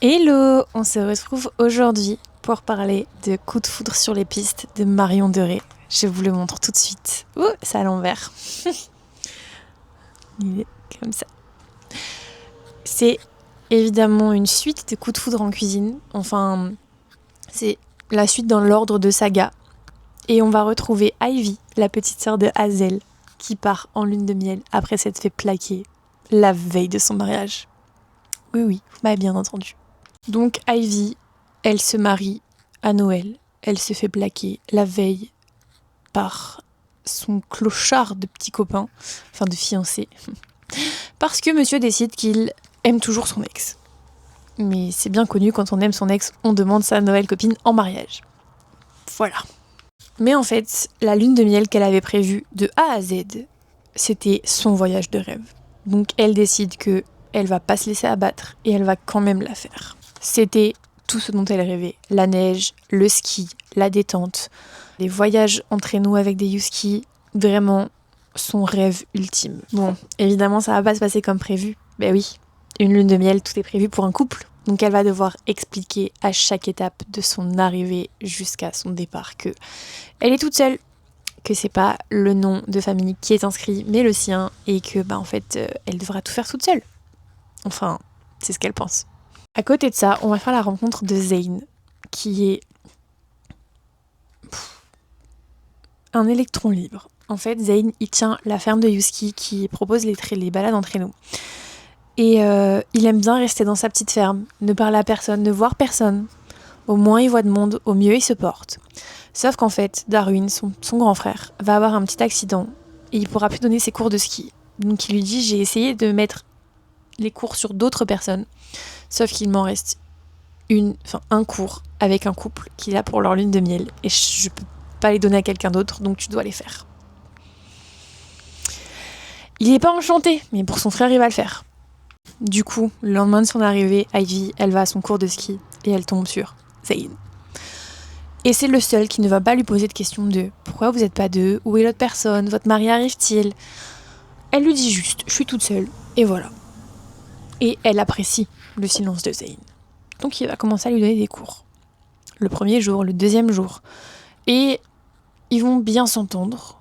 Hello, on se retrouve aujourd'hui pour parler de Coup de foudre sur les pistes de Marion de Ré. Je vous le montre tout de suite. Oh, c'est à l'envers. Il est comme ça. C'est évidemment une suite de Coup de foudre en cuisine. Enfin, c'est la suite dans l'ordre de saga. Et on va retrouver Ivy, la petite sœur de Hazel, qui part en lune de miel après s'être fait plaquer la veille de son mariage. Oui, vous m'avez bien entendu. Donc Ivy, elle se marie à Noël. Elle se fait plaquer la veille par son clochard de petit copain, enfin de fiancé, parce que monsieur décide qu'il aime toujours son ex. Mais c'est bien connu, quand on aime son ex, on demande sa nouvelle copine en mariage. Voilà. Mais en fait, la lune de miel qu'elle avait prévue de A à Z, c'était son voyage de rêve. Donc elle décide que elle va pas se laisser abattre et elle va quand même la faire. C'était tout ce dont elle rêvait. La neige, le ski, la détente, les voyages en traîneau avec des youskis, vraiment son rêve ultime. Bon, évidemment, ça va pas se passer comme prévu. Ben oui, une lune de miel, tout est prévu pour un couple. Donc elle va devoir expliquer à chaque étape de son arrivée jusqu'à son départ que elle est toute seule, que c'est pas le nom de famille qui est inscrit, mais le sien, et que en fait, elle devra tout faire toute seule. Enfin, c'est ce qu'elle pense. À côté de ça, on va faire la rencontre de Zane, qui est un électron libre. En fait, Zane, il tient la ferme de Yuski qui propose les balades en traîneau. Et il aime bien rester dans sa petite ferme, ne parler à personne, ne voir personne. Au moins il voit de monde, au mieux il se porte. Sauf qu'en fait, Darwin, son grand frère, va avoir un petit accident et il pourra plus donner ses cours de ski. Donc il lui dit, j'ai essayé de mettre les cours sur d'autres personnes, sauf qu'il m'en reste un cours avec un couple qu'il a pour leur lune de miel et je peux pas les donner à quelqu'un d'autre, donc tu dois les faire. Il est pas enchanté, mais pour son frère il va le faire. Du coup, le lendemain de son arrivée, Ivy, elle va à son cours de ski et elle tombe sur Zane. Et c'est le seul qui ne va pas lui poser de questions de « Pourquoi vous n'êtes pas deux ? Où est l'autre personne ? Votre mari arrive-t-il ?» Elle lui dit juste « Je suis toute seule. » Et voilà. Et elle apprécie le silence de Zane. Donc il va commencer à lui donner des cours. Le premier jour, le deuxième jour. Et ils vont bien s'entendre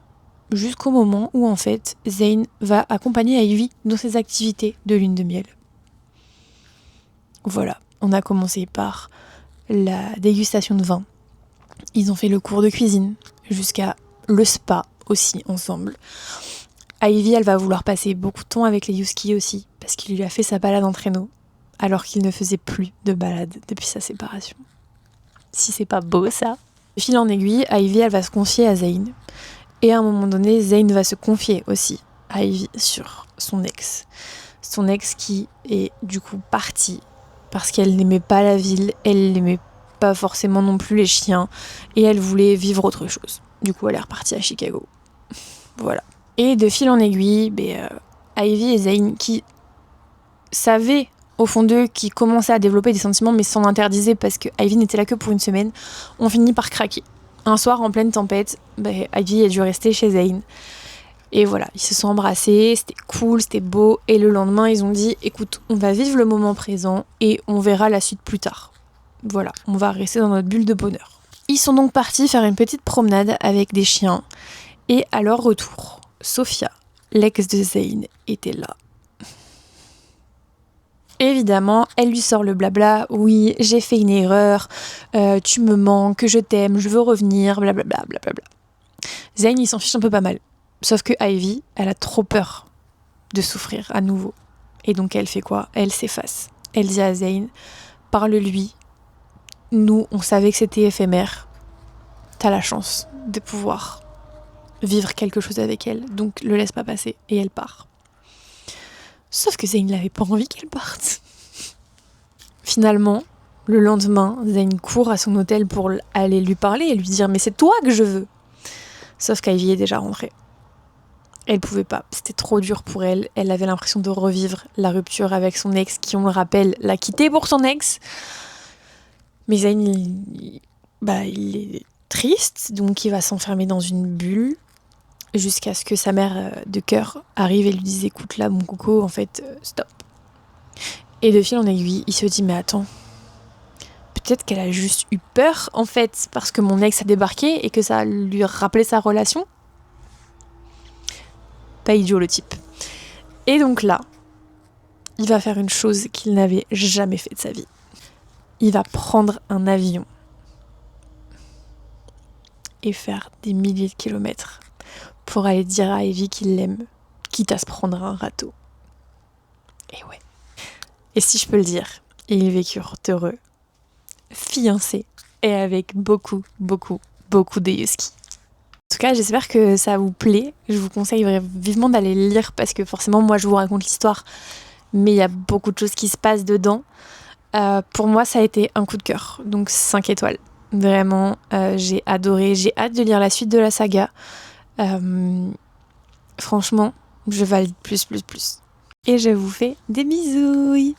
jusqu'au moment où en fait Zane va accompagner Ivy dans ses activités de lune de miel. Voilà, on a commencé par la dégustation de vin. Ils ont fait le cours de cuisine jusqu'à le spa aussi ensemble. Ivy, elle va vouloir passer beaucoup de temps avec les Yuski aussi parce qu'il lui a fait sa balade en traîneau alors qu'il ne faisait plus de balade depuis sa séparation. Si c'est pas beau ça. De fil en aiguille, Ivy, elle va se confier à Zane. Et à un moment donné, Zane va se confier aussi à Ivy sur son ex. Son ex qui est du coup parti parce qu'elle n'aimait pas la ville, elle n'aimait pas forcément non plus les chiens, et elle voulait vivre autre chose. Du coup, elle est repartie à Chicago. Voilà. Et de fil en aiguille, Ivy et Zane, qui savaient au fond d'eux, qui commençaient à développer des sentiments, mais s'en interdisaient parce que Ivy n'était là que pour une semaine, ont fini par craquer. Un soir, en pleine tempête, Ivy a dû rester chez Zane. Et voilà, ils se sont embrassés, c'était cool, c'était beau. Et le lendemain, ils ont dit, écoute, on va vivre le moment présent et on verra la suite plus tard. Voilà, on va rester dans notre bulle de bonheur. Ils sont donc partis faire une petite promenade avec des chiens. Et à leur retour, Sophia, l'ex de Zane, était là. Évidemment, elle lui sort le blabla. Oui, j'ai fait une erreur. Tu me manques, je t'aime, je veux revenir, blablabla, blablabla. Zane, il s'en fiche un peu pas mal. Sauf que Ivy, elle a trop peur de souffrir à nouveau. Et donc elle fait quoi ? Elle s'efface. Elle dit à Zane, parle-lui. Nous, on savait que c'était éphémère. T'as la chance de pouvoir vivre quelque chose avec elle. Donc le laisse pas passer. Et elle part. Sauf que Zane n'avait pas envie qu'elle parte. Finalement, le lendemain, Zane court à son hôtel pour aller lui parler et lui dire « Mais c'est toi que je veux !» Sauf qu'Ivy est déjà rentrée. Elle pouvait pas, c'était trop dur pour elle. Elle avait l'impression de revivre la rupture avec son ex qui, on le rappelle, l'a quittée pour son ex. Mais Zane, il est triste, donc il va s'enfermer dans une bulle jusqu'à ce que sa mère de cœur arrive et lui dise « Écoute là, mon coco, en fait, stop !» Et de fil en aiguille, il se dit « Mais attends, peut-être qu'elle a juste eu peur, en fait, parce que mon ex a débarqué et que ça lui rappelait sa relation. Pas idiot, le type. Et donc là, il va faire une chose qu'il n'avait jamais fait de sa vie. Il va prendre un avion et faire des milliers de kilomètres pour aller dire à Evie qu'il l'aime, quitte à se prendre un râteau. Et ouais. Et si je peux le dire, ils vécurent heureux, fiancés et avec beaucoup de Yuski. En tout cas, j'espère que ça vous plaît. Je vous conseille vivement d'aller le lire parce que forcément, moi, je vous raconte l'histoire, mais il y a beaucoup de choses qui se passent dedans. Pour moi, ça a été un coup de cœur, donc 5 étoiles. Vraiment, j'ai adoré. J'ai hâte de lire la suite de la saga. Franchement, je valide plus. Et je vous fais des bisouilles.